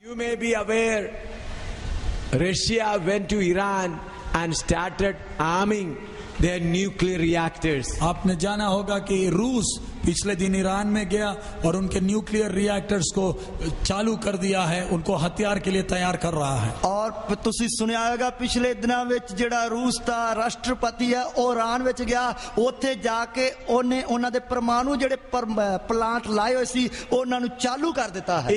You may be aware, Russia went to Iran and started arming their nuclear reactors. आपने जाना होगा कि रूस पिछले दिन ईरान में गया और उनके न्यूक्लियर रिएक्टर्स को चालू कर दिया है, उनको हथियार के लिए तैयार कर रहा है। और तुसी सुनिया होगा पिछले दिनों विच जेड़ा रूस दा राष्ट्रपति है ओ ईरान विच गया, उत्थे जाके ओने उन्हां दे परमाणु जेड़े प्लांट लाए होए सी उन्हां नु चालू कर दिता है।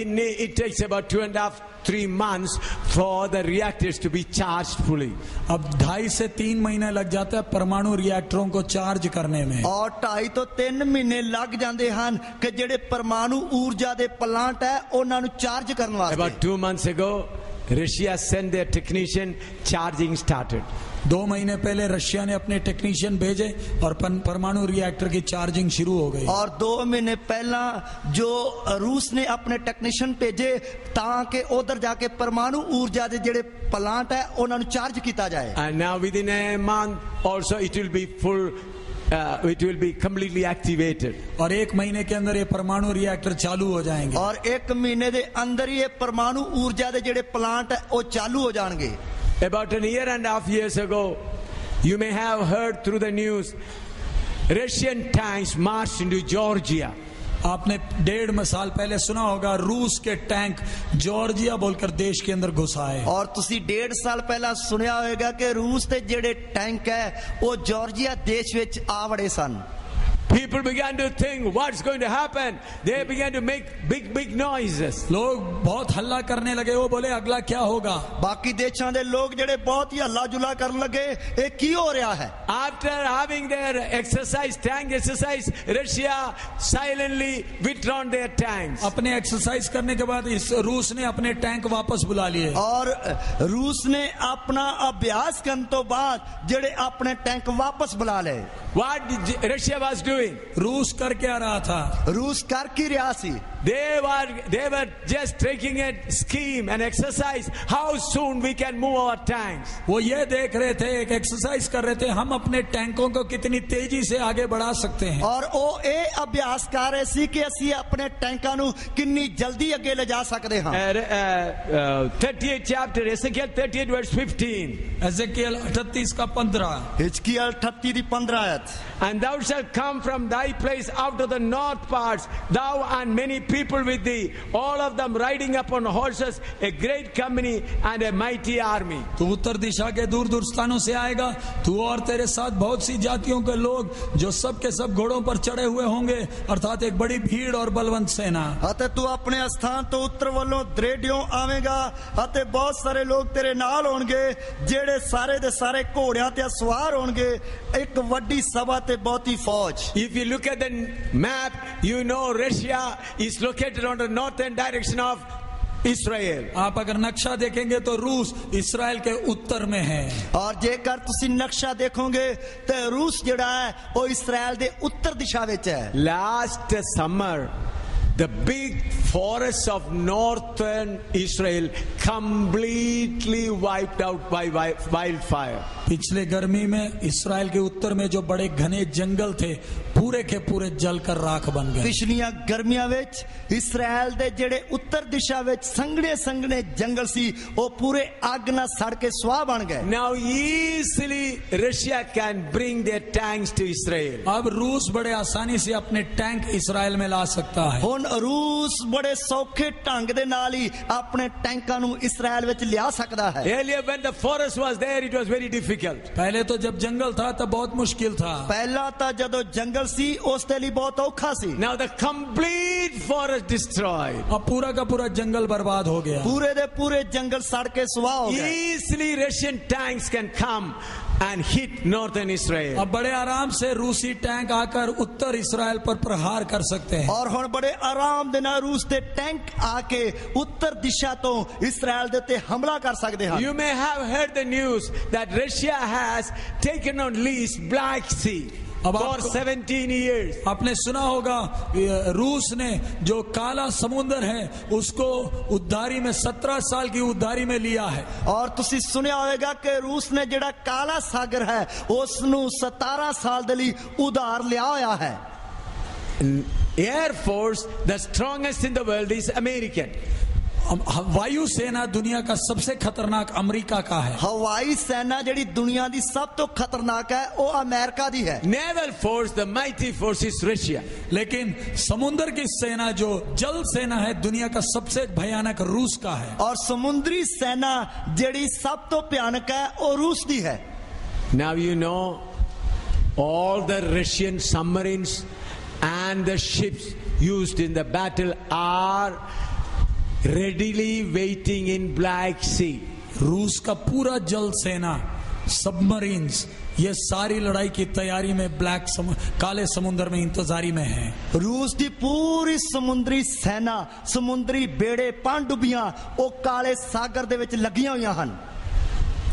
It takes about 2.5-3 months for the reactors to be charged fully. अब 2.5 से 3 महीने लग जाते हैं परमाणु रिएक्टरों को चार्ज करने में, और 2.5 तो 3 महीने लग जाते हैं कि जेड़े परमाणु ऊर्जा दे प्लांट है उन्हां नु चार्ज करने वास्ते। About 2 months ago, Russia sent their technician, charging started. 2 महीने पहले रशिया ने अपने टेक्नीशियन भेजे और परमाणु रिएक्टर की चार्जिंग शुरू हो गई। और 2 महीने पहला जो रूस ने अपने टेक्नीशियन भेजे ताकि उधर जाके परमाणु ऊर्जा दे जेड़े प्लांट है उन्हां नु चार्ज किया जाए। And now within a month also it will be full. It will be completely activated. और 1 महीने के अंदर ये परमाणु रिएक्टर चालू हो जाएंगे। और 1 महीने दे अंदर ही ये परमाणु ऊर्जा दे जेड़े प्लांट है वो चालू हो जाएंगे। About 1.5 years ago, you may have heard through the news, Russian tanks marched into Georgia. आपने 1.5 साल पहले सुना होगा रूस के टैंक जॉर्जिया बोलकर देश के अंदर घुस आए। और तुसी 1.5 साल पहला सुनिया होगा कि रूस के जेड़े टैंक है वो जॉर्जिया देश विच आ वड़े सन। People began to think what's going to happen. They began to make big noises. लोग बहुत हल्ला करने लगे, वो बोले अगला क्या होगा। बाकी देशों दे लोग जेड़े बहुत ही हल्ला जुला करने लगे, ये की हो रहा है। After having their tank exercise, Russia silently withdrawn their tanks. अपने एक्सरसाइज करने के बाद इस रूस ने अपने टैंक वापस बुला लिए। और रूस ने अपना अभ्यास करने तो बाद जेड़े अपने टैंक वापस बुला ले। What Russia was doing? रूस कर क्या रहा था? रूस कर की रहा सी? They were just taking a scheme, an exercise, how soon we can move our tanks. वो ये देख रहे थे, एक एक्सरसाइज कर रहे थे, हम अपने टैंकों को कितनी तेजी से आगे बढ़ा सकते हैं। और वो ये अभ्यास कर रहे सी कि असी अपने टैंकां नु कितनी जल्दी आगे ले जा सकते हैं। 38 chapter, Ezekiel 38 verse 15. एजेकियल 38 का 15। हिजकिय्याह 38 दी 15 आयत। And thou shalt come from thy place out of the north parts, thou and many people with thee, all of them riding upon horses, a great company and a mighty army. तू उत्तर दिशा के दूर दूर स्थानों से आएगा, तू और तेरे साथ बहुत सी जातियों के लोग जो सब के सब घोड़ों पर चढ़े हुए होंगे, अर्थात एक बड़ी भीड़ और बलवंत सेना। अते तू अपने स्थान तो उत्तर वालों दरेडियों आवेगा, अते बहुत सारे लोग तेरे नाल होंगे, जेड़े सारे दे सारे घोड़ियां ते सवार होंगे, एक वड्डी सभा ते बहुती फौज। If you look at the map, you know Russia is located on the northern direction of Israel. आप अगर नक्शा देखेंगे तो रूस इस्राएल के उत्तर में है। और जेकर तुसी नक्शा देखोगे तो रूस जेड़ा है वो इस्राएल दे उत्तर दिशा विच है। Last summer, the big forests of northern Israel completely wiped out by wildfire. पिछले गर्मी में इस्राएल के उत्तर में जो बड़े घने जंगल थे पूरे के पूरे जलकर राख बन गए। पिछलियां गर्मियां विच इस्राएल दे जेड़े उत्तर दिशा विच संघने संघने जंगल सी वो पूरे आग नाल सड़ के स्वाह बन गए। Now easily Russia can bring their tanks to Israel. अब रूस बड़े आसानी से अपने टैंक इस्राएल में ला सकता है। हुन रूस बड़े सौखे ढंग दे नाल ही अपने टैंकां नू इस्राएल विच लिया सकदा है। Earlier when the forest was there, it was very difficult. पहले तो जब जंगल था तब बहुत मुश्किल था। पहला तो जदों जंगल सी उस दे लिए बहुत औखा सी। Now the complete forest destroyed. अब पूरा का पूरा जंगल बर्बाद हो गया। पूरे दे पूरे जंगल सड़ के स्वाह हो गए। Easily Russian tanks can come and hit northern Israel. अब बड़े आराम से रूसी टैंक आकर उत्तर इस्राएल पर प्रहार कर सकते हैं। और हुन बड़े आराम दे नाल रूस दे टैंक आके उत्तर दिशा तो इस्राएल दे ते हमला कर सकते हैं। You may have heard the news that Russia has taken on lease Black Sea for 17 years. आपने सुना होगा रूस ने जो काला समुद्र है उसको उद्धारी में 17 साल की उद्धारी में लिया है। और तुसी सुनिया होगा कि रूस ने जेड़ा काला सागर है उसनु 17 साल दे लिए उधार लिया होया है। Air Force, the strongest in the world, is American. वायु सेना दुनिया का सबसे खतरनाक अमेरिका का है। हवाई सेना ਜਿਹੜੀ ਦੁਨੀਆ ਦੀ ਸਭ ਤੋਂ ਖਤਰਨਾਕ ਹੈ ਉਹ ਅਮਰੀਕਾ ਦੀ ਹੈ। Naval force, the mighty force is Russia. लेकिन समुद्र की सेना जो जल सेना है दुनिया का सबसे भयानक रूस का है। और समुद्री सेना ਜਿਹੜੀ ਸਭ ਤੋਂ ਭਿਆਨਕ ਹੈ ਉਹ रूस ਦੀ है। Now you know all the Russian submarines and the ships used in the battle are readily waiting in Black Sea. रूस का पूरा जल सेना, सबमरीन्स, ये सारी लड़ाई की तैयारी में काले समुद्र में इंतजारी में है। रूस की पूरी समुद्री सेना, समुद्री बेड़े, पनडुब्बियां वो काले सागर दे विच लगियां हुई हन।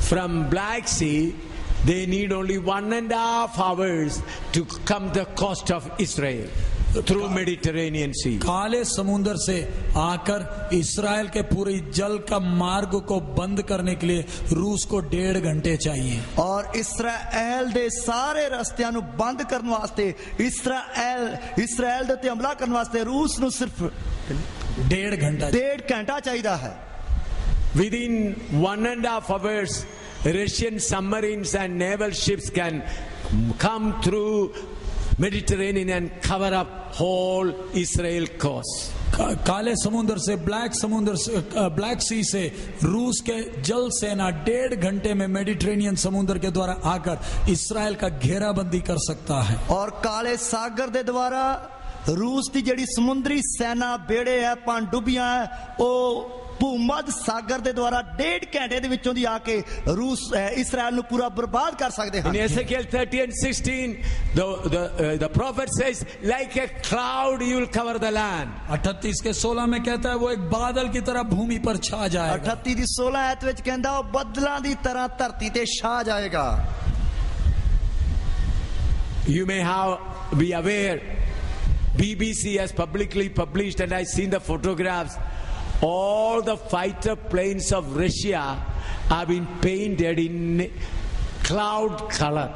From Black Sea they need only 1.5 hours to come the coast of Israel through Mediterranean Sea. काले समुद्र से आकर इस्राएल के पूरे जल का मार्ग को बंद करने के लिए रूस को 1.5 घंटे चाहिए। और इस्राएल दे सारे रास्तियां नु बंद करने वास्ते इस्राएल दे ते हमला करने वास्ते रूस नु सिर्फ 1.5 घंटा चाहिए है। Within 1.5 hours Russian submarines and naval ships can come through Mediterranean and cover up whole Israel coast. काले समुद्र से ब्लैक सी से रूस के जल सेना 1.5 घंटे में मेडिटेरेनियन समुद्र के द्वारा आकर इस्राएल का घेराबंदी कर सकता है। और काले सागर दे द्वारा रूस की जड़ी समुद्री सेना बेड़े है, पनडुब्बियां है, वो भूमध्य सागर दे द्वारा 1.5 घंटे दे विचों दी आके रूस इस्राएल नु पूरा बर्बाद कर सकते हैं। In Ezekiel 30:16 the prophet says like a cloud you will cover the land. 38 के 16 में कहता है वो एक बादल की तरह भूमि पर छा जाएगा। 38 दी 16 आयत विच कहंदा वो बदलां दी तरह धरती ते छा जाएगा। You may be aware BBC has publicly published, and I've seen the photographs, all the fighter planes of Russia have been painted in cloud color.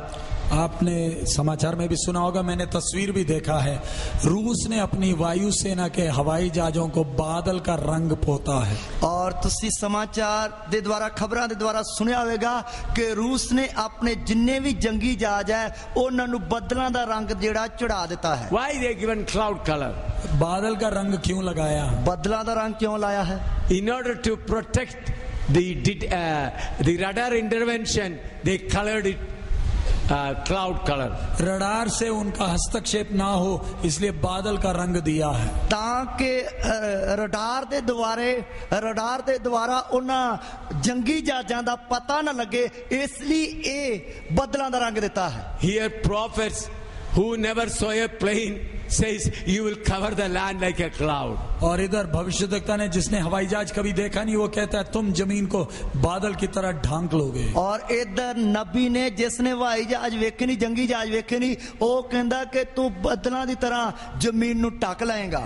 आपने समाचार में भी सुना होगा, मैंने तस्वीर भी देखा है। रूस ने अपनी वायुसेना के हवाई जहाजों को बादल का रंग पोता है। और तुसी समाचार दे द्वारा खबरां दे द्वारा सुनिया होगा कि रूस ने अपने जिन्ने भी जंगी जहाज है उन्हां नु बदलां दा रंग जेड़ा चढ़ा देता है। Why they given cloud color? बादल का रंग क्यों लगाया? बदलां दा रंग क्यों लाया है? In order to protect the radar intervention, they colored it cloud color. Radar से उनका हस्तक्षेप ना हो इसलिए बादल का रंग दिया है, ताकि रडार दे द्वारा उन्हां जंगी जहाजां दा पता ना लगे, इसलिए ये बदलां दा रंग देता है। Here prophets who never saw a plane says you will cover the land like a cloud. और इधर भविष्यद्वक्ता ने जिसने हवाई जहाज कभी देखा नहीं वो कहता है तुम जमीन को बादल की तरह ढांक लोगे। और इधर नबी ने जिसने हवाई जहाज वेखे नहीं, जंगी जहाज वेखे नहीं, वो कहता कि तू बदलां दी तरह जमीन नु ढक लाएगा।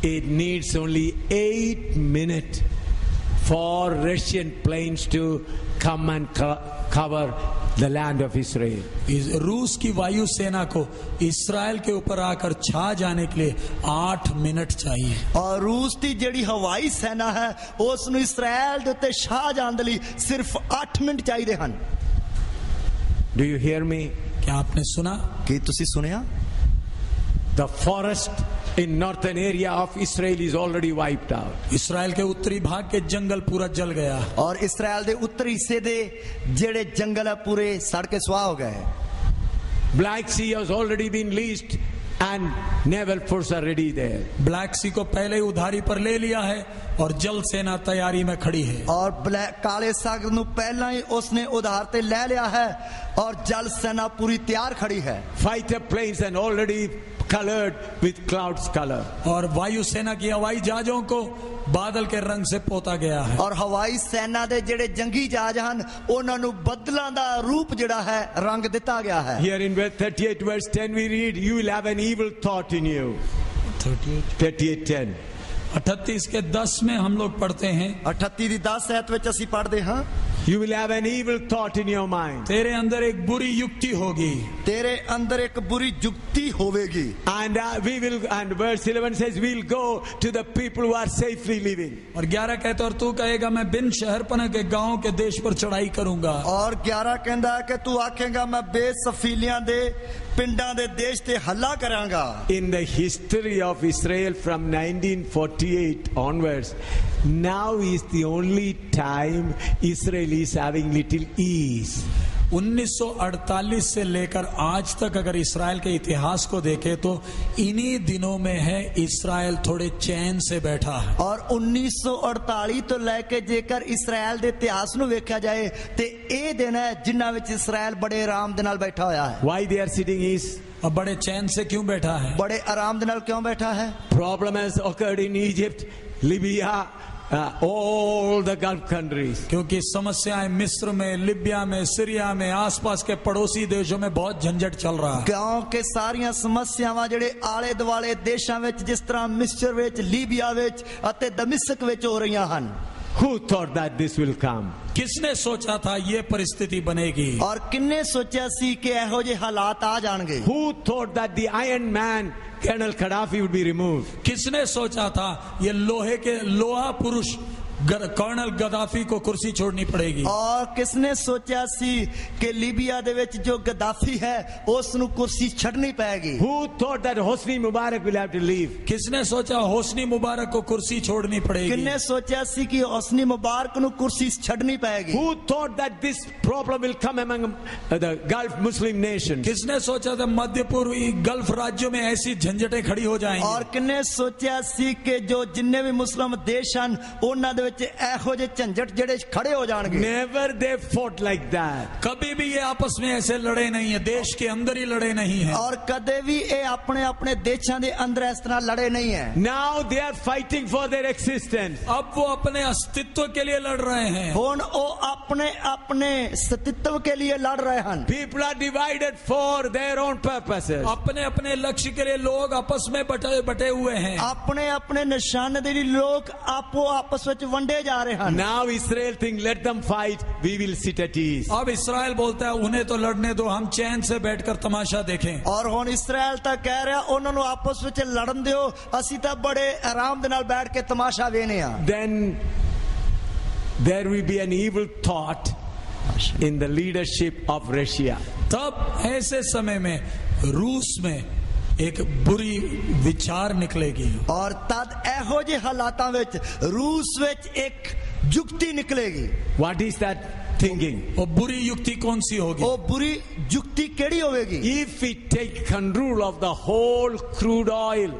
It needs only 8 minutes for Russian planes to come and cover the land of Israel. रूस की वायु सेना को इस्राएल के ऊपर आकर छा जाने के लिए 8 मिनट चाहिए। और रूस की जड़ी हवाई सेना है उसनु इस्राएल दे उत्ते छा जाने लई सिर्फ 8 मिनट चाहिए हन। Do you hear me? क्या आपने सुना? कि तुसी सुनिया? The forest in northern area of Israel is already wiped out. इस्राएल के उत्तरी भाग के जंगल पूरा जल गया। और इस्राएल दे उत्तरी हिस्से दे जेड़े जंगल है पूरे सड़ के स्वाह हो गए। Black Sea has already been leased and naval force are ready there. Black Sea को पहले ही उधारी पर ले लिया है और जल सेना तैयारी में खड़ी है। और काले सागर नु पहला ही उसने उधार ते ले लिया है और जल सेना पूरी तैयार खड़ी है। Fighter planes and already colored with clouds color. और वायु सेना की हवाई जहाजों को बादल के रंग से पोता गया है। और हवाई सेना दे जेड़े जंगी जहाज हन उन्हां नु बदलां दा रूप जेड़ा है रंग दिता गया है। Here in verse 38 verse 10 we read, you will have an evil thought in you. 38:10. 38 के 10 में हम लोग पढ़ते हैं, 38 दी 10 आयत विच ਅਸੀਂ पढ़दे हां, You will have an evil thought in your mind. तेरे अंदर एक बुरी युक्ति होगी, तेरे अंदर एक बुरी युक्ति होवेगी। And verse 11 says, we'll go to the people who are safely living. और 11 कहता और तू कहेगा मैं बिन शहरपना के गांव के देश पर चढ़ाई करूंगा। और 11 कहता है कि तू आखेगा मैं बेसफीलियां दे पिंडां दे देश ते हल्ला करांगा। In the history of Israel from 1948 onwards, now is the only time Israel is having little ease. 1948 से लेकर आज तक अगर इस्राएल के इतिहास को देखें तो इन्हीं दिनों में है इस्राएल थोड़े चैन से बैठा है। और 1948 तो लेके जेकर इस्राएल दे इतिहास ਨੂੰ ਵੇਖਿਆ ਜਾਏ ਤੇ ਇਹ ਦਿਨ ਹੈ ਜਿਨ੍ਹਾਂ ਵਿੱਚ ਇਸਰਾਇਲ ਬੜੇ ਆਰਾਮ ਦੇ ਨਾਲ ਬੈਠਾ ਹੋਇਆ ਹੈ। Why they are sitting is, अब बड़े चैन से क्यों बैठा है? बड़े आराम दे नाल क्यों बैठा है? problem has occurred in Egypt, Libya, all the Gulf countries. क्योंकि समस्याएं मिस्र में, लिबिया में, सीरिया में, आसपास के पड़ोसी देशों में बहुत झंझट चल रहा है। गांव के सारियां समस्यावां ਜਿਹੜੇ ਆਲੇ ਦੁਆਲੇ ਦੇਸ਼ਾਂ ਵਿੱਚ ਜਿਸ ਤਰ੍ਹਾਂ ਮਿਸਰ ਵਿੱਚ, ਲੀਬੀਆ ਵਿੱਚ ਅਤੇ ਦਮਿਸ਼ਕ ਵਿੱਚ ਹੋ ਰਹੀਆਂ ਹਨ। Who thought that this will come? किसने सोचा था ये परिस्थिति बनेगी? और किन्ने सोचा सी कि ਇਹੋ ਜਿਹੇ ਹਾਲਾत आ जाएंगे? Who thought that the Iron Man, Colonel Gaddafi, would be removed? किसने सोचा था ये लोहे के लोहा पुरुष कर्नल गद्दाफी को कुर्सी छोड़नी पड़ेगी? और किसने सोचा सी कि लीबिया दे विच जो गद्दाफी है उस नु कुर्सी छड़नी पड़ेगी? Who thought that Hosni Mubarak will have to leave? किसने सोचा होस्नी मुबारक को कुर्सी छोड़नी पड़ेगी? किसने सोचा सी कि होस्नी मुबारक नु कुर्सी छड़नी पड़ेगी? Who thought that this problem will come among the Gulf Muslim nations? किसने सोचा था मध्य पूर्वी गल्फ राज्यों में ऐसी झंझटें खड़ी हो जाएंगी? और किसने सोचा सी कि जो जिन्ने भी मुस्लिम देश हैं उन्हां दे ਇਹੋ ਜਿਹੇ ਝੰਜਟ ਜਿਹੜੇ ਖੜੇ ਹੋ ਜਾਣਗੇ। Never they fought like that. कभी भी ये आपस में ऐसे लड़े नहीं है, देश के अंदर ही लड़े नहीं है। और कदे भी ये अपने अपने देशों के अंदर इस तरह लड़े नहीं है। Now they are fighting for their existence. अब वो अपने अस्तित्व के लिए लड़ रहे हैं। हुन वो अपने अपने अस्तित्व के लिए लड़ रहे हैं। People are divided for their own purposes. अपने अपने लक्ष्य के लिए लोग आपस में बटे हुए हैं। अपने अपने निशाने के लिए लोग आपस में वंडे जा रहे हैं। Now Israel think, let them fight, we will sit at ease. अब इस्राएल बोलता है उन्हें तो लड़ने दो, हम चैन से बैठकर तमाशा देखें। और हुन इस्राएल तक कह रहा उन्होंने आपस में लड़न दियो, असी तो बड़े आराम दे नाल बैठ के तमाशा वेने आ। Then there will be an evil thought in the leadership of Russia. तब ऐसे समय में रूस में एक बुरी विचार निकलेगी। और तद एहो जे हालातां विच रूस विच एक युक्ति निकलेगी। What is that thinking? वो बुरी युक्ति कौन सी होगी? वो बुरी युक्ति केड़ी होगी? If we take control of the whole crude oil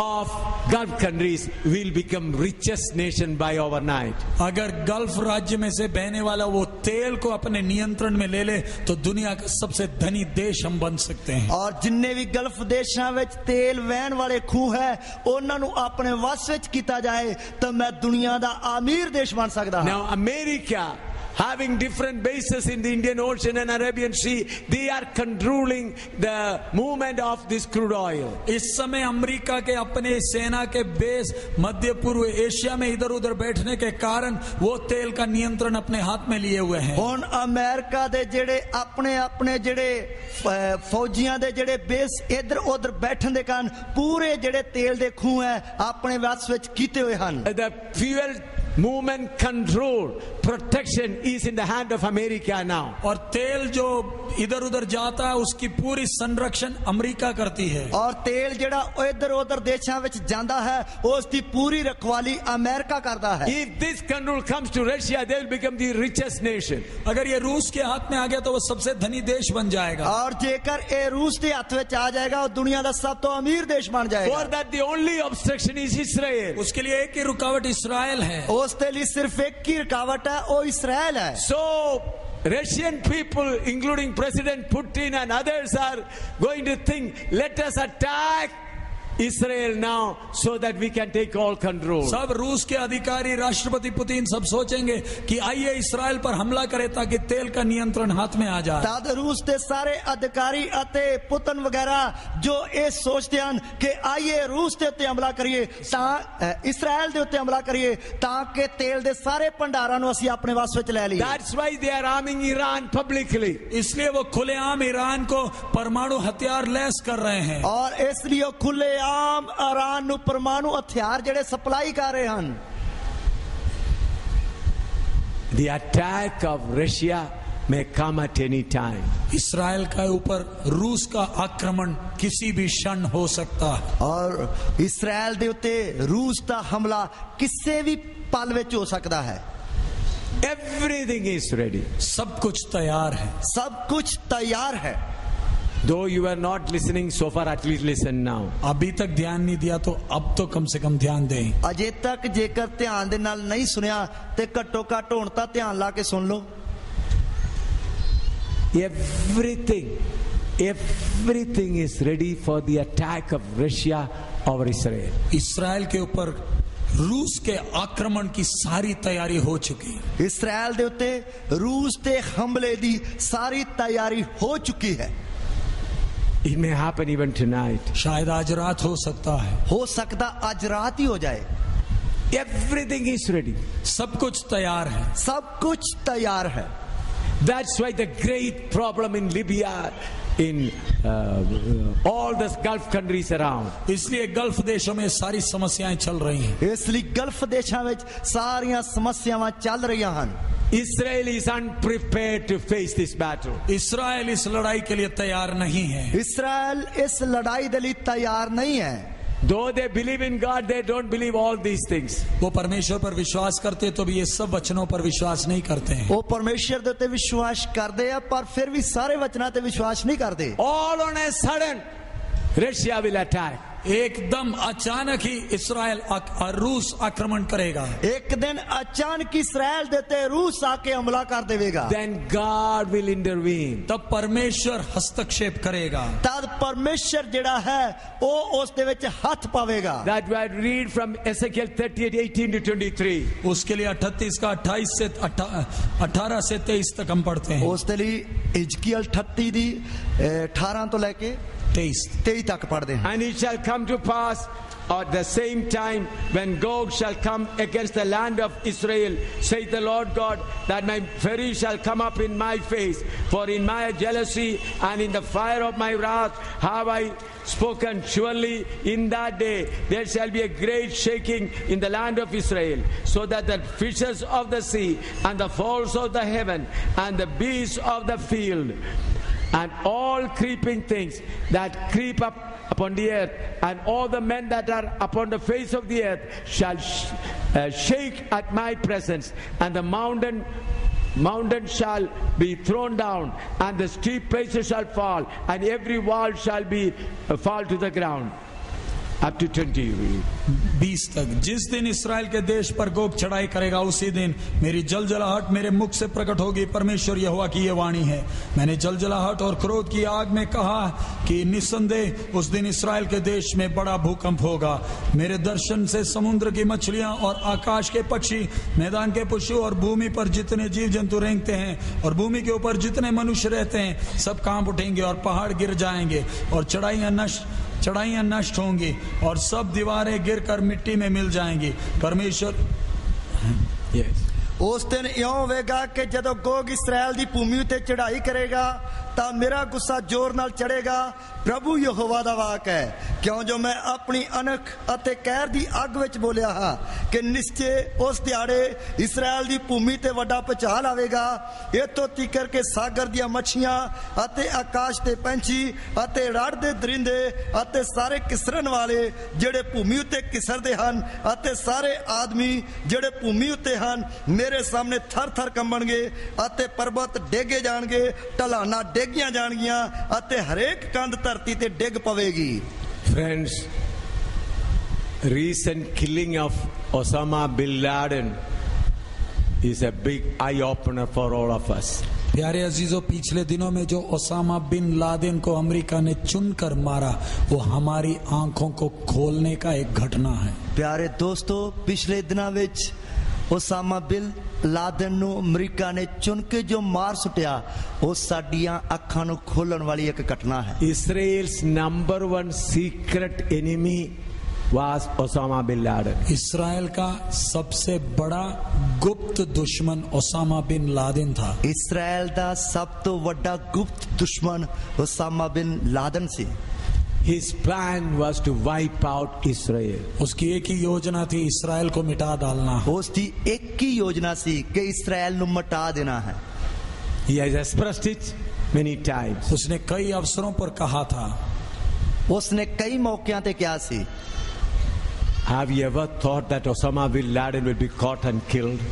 of Gulf countries, will become richest nation by overnight. अगर गल्फ राज्य में से बहने वाला वो तेल को अपने नियंत्रण में ले ले तो दुनिया का सबसे धनी देश हम बन सकते हैं। और जिन्ने भी गल्फ देशां विच तेल वहन वाले खूह है उन्हां नूं अपने वस विच कीता जाए तो मैं दुनिया दा अमीर देश बन सकदा हां। Now America, having different bases in the Indian Ocean and Arabian Sea, they are controlling the movement of this crude oil. इस समय अमेरिका के अपने सेना के बेस मध्य पूर्व एशिया में इधर उधर बैठने के कारण वो तेल का नियंत्रण अपने हाथ में लिए हुए हैं। हुन अमेरिका दे जेड़े अपने अपने जेड़े फौजियां दे जेड़े बेस इधर उधर बैठन दे कारण पूरे जेड़े तेल दे खूह है अपने वस विच कीते हुए हन। The fuel movement control protection is in the hand of America now. और तेल जो इधर उधर जाता है उसकी पूरी संरक्षण अमेरिका करती है। और तेल जेड़ा इधर उधर देशां विच जांदा है उसकी पूरी रखवाली अमेरिका करता है। If this control comes to Russia, they will become the richest nation. अगर ये रूस के हाथ में आ गया तो वो सबसे धनी देश बन जाएगा। और जेकर ये रूस के हाथ में आ जाएगा और दुनिया का सब तो अमीर देश बन जाएगा। For that the only obstruction is Israel. उसके लिए एक ही रुकावट इस्राएल है। उसके लिए सिर्फ एक ही रुकावट है वो इस्राएल है। So Russian people, including President Putin and others, are going to think, let us attack Israel now so that we can take all control. सब रूस के अधिकारी, राष्ट्रपति पुतिन सब सोचेंगे कि आइए इस्राएल पर हमला करें ताकि तेल का नियंत्रण हाथ में आ जाए। तद रूस ਦੇ ਸਾਰੇ ਅਧਿਕਾਰੀ ਅਤੇ ਪੁਤਨ ਵਗੈਰਾ ਜੋ ਇਹ ਸੋਚਦੇ ਹਨ ਕਿ ਆਈਏ ਰੂਸ ਦੇ ਉੱਤੇ ਹਮਲਾ ਕਰੀਏ, ਤਾਂ ਇਸਰਾਇਲ ਦੇ ਉੱਤੇ ਹਮਲਾ ਕਰੀਏ ਤਾਂ ਕਿ ਤੇਲ ਦੇ ਸਾਰੇ ਭੰਡਾਰਾਂ ਨੂੰ ਅਸੀਂ ਆਪਣੇ ਵਸ ਵਿੱਚ ਲੈ ਲਈਏ। That's why they are arming Iran publicly. इसलिए वो खुलेआम ईरान को परमाणु हथियार लैस कर रहे हैं। और इसलिए खुलेआम ईरान ਨੂੰ परमाणु ਹਥਿਆਰ ਜਿਹੜੇ ਸਪਲਾਈ ਕਰ ਰਹੇ ਹਨ। The attack of Russia may come at any time. Israel के ऊपर रूस का आक्रमण किसी भी क्षण हो सकता है। और इसराइल ਦੇ ਉੱਤੇ रूस ਦਾ ਹਮਲਾ ਕਿਸੇ ਵੀ ਪਲ ਵਿੱਚ ਹੋ ਸਕਦਾ ਹੈ। Everything is ready. सब कुछ तैयार है। सब कुछ तैयार है। Though you are not listening so far, at least listen now. अभी तक ध्यान नहीं दिया तो अब तो कम से कम ध्यान दें। ਅਜੇ ਤੱਕ ਜੇਕਰ ਧਿਆਨ ਦੇ ਨਾਲ ਨਹੀਂ ਸੁਣਿਆ ਤੇ ਘੱਟੋ ਘੱਟ ਹੁਣ ਤਾਂ ਧਿਆਨ ਲਾ ਕੇ ਸੁਣ ਲਓ। Everything is ready for the attack of Russia over Israel. Israel के ऊपर रूस के आक्रमण की सारी तैयारी हो चुकी। इसराइल ਦੇ ਉੱਤੇ रूस ਦੇ ਹਮਲੇ ਦੀ ਸਾਰੀ ਤਿਆਰੀ ਹੋ ਚੁੱਕੀ ਹੈ। It may happen even tonight. शायद आज रात हो सकता है। हो सकता आज रात ही हो जाए। Everything is ready. सब कुछ तैयार है। सब कुछ तैयार है। That's why the great problem in Libya, in all the Gulf countries around. इसलिए गल्फ देशों में सारी समस्याएं चल रही हैं। इसलिए गल्फ देशों में सारियां समस्याएं चल रही हैं। Israel is unprepared to face this battle. Israel इस लड़ाई के लिए तैयार नहीं है। इसराइल इस लड़ाई के लिए तैयार नहीं है। Though they believe in God, they don't believe all these things. वो परमेश्वर पर विश्वास करते तो भी ये सब वचनों पर विश्वास नहीं करते हैं। वो परमेश्वर दे उत्ते विश्वास करते हैं पर फिर भी सारे वचनां ते विश्वास नहीं करते। All on a sudden, Russia will attack. एकदम अचानक ही इसराइल और रूस आक्रमण करेगा। एक दिन अचानक इसराइल देते रूस आके हमला कर देगा। Then God will intervene. तब परमेश्वर हस्तक्षेप करेगा। तब परमेश्वर जेड़ा है वो उस दे विच हाथ पावेगा। That we read from Ezekiel 38:18 to 23. उसके लिए 38 का 18 से 23 तक हम पढ़ते हैं। उस दे लिए हिजकियल 38 दी 18 तो लेके 23 तक पढ़ते हैं। And it shall come to pass at the same time when Gog shall come against the land of Israel, saith the Lord God, that my fury shall come up in my face, for in my jealousy and in the fire of my wrath have I spoken. Surely in that day there shall be a great shaking in the land of Israel, so that the fishes of the sea and the fowls of the heaven and the beasts of the field and all creeping things that creep up upon the earth, and all the men that are upon the face of the earth shall shake at my presence, and the mountain shall be thrown down, and the steep places shall fall, and every wall shall be fall to the ground. Up to 20 तक जिस दिन Israel के देश पर Gog चढ़ाई करेगा उसी दिन मेरी जलजलाहट मेरे मुख से प्रकट होगी। परमेश्वर यहोवा की यह वाणी है। मैंने जलजलाहट और क्रोध की आग में कहा कि निस्संदेह उस दिन इसराइल के देश में बड़ा भूकंप होगा। मेरे दर्शन से समुद्र की मछलियां और आकाश के पक्षी, मैदान के पशु और भूमि पर जितने जीव जंतु रेंगते हैं और भूमि के ऊपर जितने मनुष्य रहते हैं सब कांप उठेंगे और पहाड़ गिर जाएंगे और चढ़ाइयां नष्ट होंगी और सब दीवारें गिरकर मिट्टी में मिल जाएंगी। परमेश्वर उस दिन इउं होवेगा कि जदों गोग इसराइल दी भूमि उत्ते चढ़ाई करेगा तां मेरा गुस्सा जोर नाल चढ़ेगा। प्रभु यहोवा दा वाक है, क्यों जो मैं अपनी अनख अते कहर दी अग विच बोलिया हां कि निश्चय उस दिहाड़े इसराइल दी भूमि ते वड्डा भुचाल आवेगा। इत्थों तिकर के सागर दियां मच्छियां अते आकाश दे पंछी अते रड़दे दरिंदे अते सारे किसरन वाले जेड़े भूमि उत्ते किसरदे हन अते सारे आदमी जेड़े भूमि उत्ते हन मेरे सामने थर थर कंबणगे अते पर्वत डेगे जाणगे, ढलाना डेगियां जाणगियां अते हरेक कंध धरती ते डिग पवेगी। Friends, recent killing of Osama bin Laden is a big eye opener for all of us. प्यारे अजीजों, पिछले दिनों में जो ओसामा बिन लादेन को अमेरिका ने चुनकर मारा, वो हमारी आंखों को खोलने का एक घटना है। प्यारे दोस्तों, पिछले दिनों ਵਿੱਚ ओसामा बिन लादेन ਨੂੰ ਅਮਰੀਕਾ ਨੇ ਚੁਣ ਕੇ ਜੋ ਮਾਰ ਸੁੱਟਿਆ, ਉਹ ਸਾਡੀਆਂ ਅੱਖਾਂ ਨੂੰ ਖੋਲਣ ਵਾਲੀ ਇੱਕ ਘਟਨਾ ਹੈ। Israel's number one secret enemy was Osama bin Laden. Israel का सबसे बड़ा गुप्त दुश्मन ओसामा बिन लादेन था। ਇਸਰਾਇਲ ਦਾ ਸਭ ਤੋਂ ਵੱਡਾ ਗੁਪਤ ਦੁਸ਼ਮਣ ओसामा बिन लादेन ਸੀ। His plan was to wipe out Israel. उसकी एक ही योजना थी, इसराइल को मिटा डालना। ਉਸ ਦੀ ਇੱਕ ਹੀ ਯੋਜਨਾ ਸੀ ਕਿ ਇਸਰਾਇਲ ਨੂੰ ਮਿਟਾ ਦੇਣਾ ਹੈ। He has expressed it many times. उसने कई अवसरों पर कहा था। ਉਸਨੇ ਕਈ ਮੌਕਿਆਂ ਤੇ ਕਿਹਾ ਸੀ। Have you ever thought that Osama bin Laden will be caught and killed?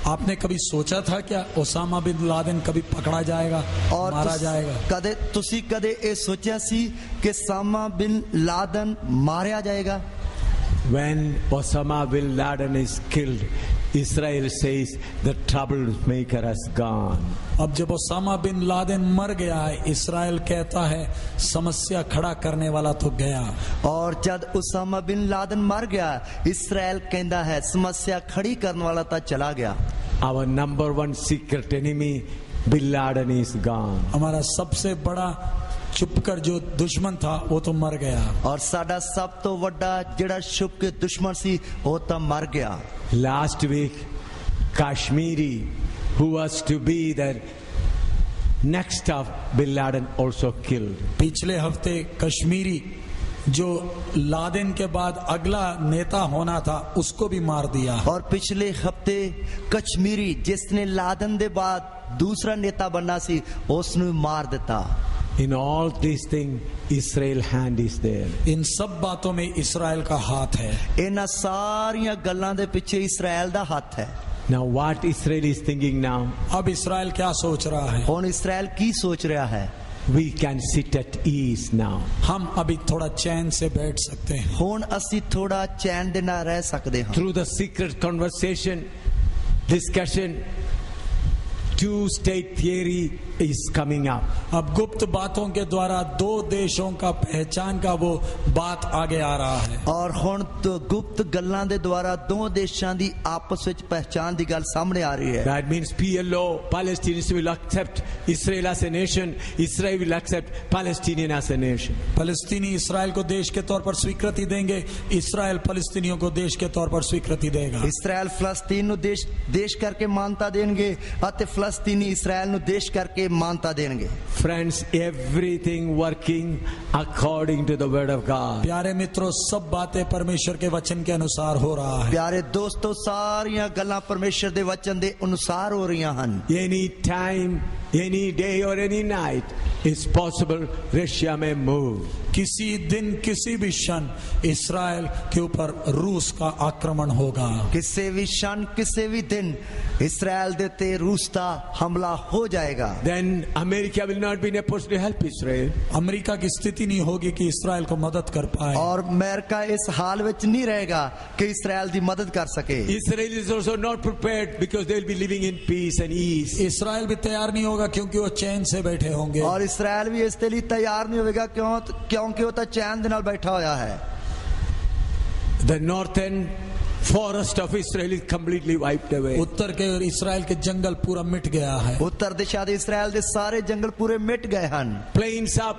आपने कभी सोचा था क्या ओसामा बिन लादेन कभी पकड़ा जाएगा और मारा जाएगा? ਕਦੇ ਤੁਸੀਂ ਕਦੇ ਇਹ ਸੋਚਿਆ ਸੀ ਕਿ ओसामा बिन लादेन मारा जाएगा? When Osama bin Laden is killed, Israel says the troublemaker has gone. अब जब ओसामा बिन लादेन मर गया है, इसराइल कहता है समस्या खड़ा करने वाला तो गया। और जब ओसामा बिन लादेन मर गया, इसराइल कहता है समस्या खड़ी करने वाला तो चला गया। Our number one secret enemy, Bin Laden, is gone. हमारा सबसे बड़ा चुपकर जो दुश्मन था वो तो मर गया। और साडा सब तो वड्डा जिहड़ा छुप के दुश्मन सी वो तो मर गया। Last week, Kashmiri, who was to be the next of Bin Laden, also killed. पिछले हफ्ते कश्मीरी जो लादेन के बाद अगला नेता होना था, उसको भी मार दिया। और पिछले हफ्ते कश्मीरी जिसने लादेन दे बाद दूसरा नेता बनना सी, उसने मार दिता। In all these things, Israel hand is there. इन सब बातों में इसराइल का हाथ है। इन्हां सारियां गल्लां दे पिछे इसराइल दा हाथ है। Now what Israel is thinking now? अब इसराइल क्या सोच रहा है? हुण इसराइल की सोच रहा है? We can sit at ease now. हम अभी थोड़ा चैन से बैठ सकते हैं। हुण असी थोड़ा चैन दे नाल रह सकदे हां। Through the secret conversation, discussion, two-state theory is coming up. अब गुप्त बातों के द्वारा दो देशों का पहचान का वो बात आगे आ रहा है। और हुण तो गुप्त गल्लां दे द्वारा दो देशां दी आपस विच पहचान दी गल सामने आ रही है। That means PLO, Palestinians will accept Israel as a nation, Israel will accept Palestinian as a nation. फलस्तीनी इसराइल को देश के तौर पर स्वीकृति देंगे, इसराइल फलस्तीनियों को देश के तौर पर स्वीकृति देगा। इसराइल फलस्तीन नु देश करके मानता देंगे अते फलस्तीनी इसराइल नु देश करके मानता देंगे। Friends, everything working according to the word of God. प्यारे मित्रों, सब बातें परमेश्वर के वचन के अनुसार हो रहा है। प्यारे दोस्तों, सारियां गल्लां परमेश्वर दे वचन दे अनुसार हो रहीਆਂ ਹਨ। Any time, any day or any night, it's possible Russia may move. किसी दिन किसी भी क्षण इसराइल के ऊपर रूस का आक्रमण होगा। किसी भी क्षण किसी भी दिन इसराइल दे ते रूस का हमला हो जाएगा। Then America will not be in a position to help Israel. America की स्थिति नहीं होगी कि इसराइल को मदद कर पाए। और अमेरिका इस हाल विच नहीं रहेगा कि इसराइल दी मदद कर सके। Israel is also not prepared because they will be living in peace and ease. Israel भी तैयार नहीं होगा क्योंकि वो चैन से बैठे होंगे। और इसराइल भी इसके लिए तैयार नहीं होगा क्योंकि वो तो चैन दे नाल बैठा होया है। The northern forest of Israel is completely wiped away. उत्तर के इसराइल के जंगल पूरा मिट गया है। उत्तर दिशा दे इसराइल दे सारे जंगल पूरे मिट गए हैं। Plains are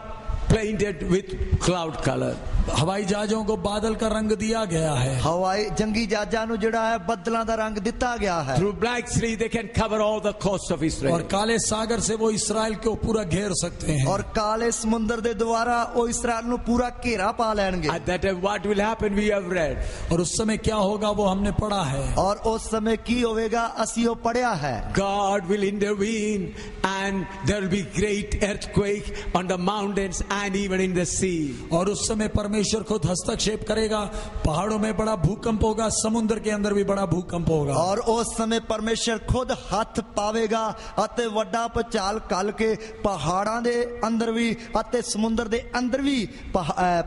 painted with cloud color. हवाई जहाजों को बादल का रंग दिया गया है। हवाई जंगी जहाजां नु जिहड़ा है बदलां दा रंग दिता गया है। Through Black Sea they can cover all the coast of Israel. और काले सागर से वो इसराइल को पूरा घेर सकते हैं। और काले समुद्र दे द्वारा वो इसराइल नु पूरा घेरा पा लेंगे। At that time what will happen we have read. और उस समय क्या होगा वो हमने पढ़ा है। और उस समय की होवेगा असी वो पढ़या है। God will intervene and there will be great earthquake on the mountains and even in the sea. और उस समय परमेश्वर खुद हस्तक्षेप करेगा, पहाड़ों में बड़ा भूकंप होगा, समुद्र के अंदर भी बड़ा भूकंप होगा। और उस समय परमेश्वर खुद हाथ पावेगा ਅਤੇ ਵੱਡਾ ਭੁਚਾਲ ਕੱਲ ਕੇ ਪਹਾੜਾਂ ਦੇ ਅੰਦਰ ਵੀ ਅਤੇ ਸਮੁੰਦਰ ਦੇ ਅੰਦਰ ਵੀ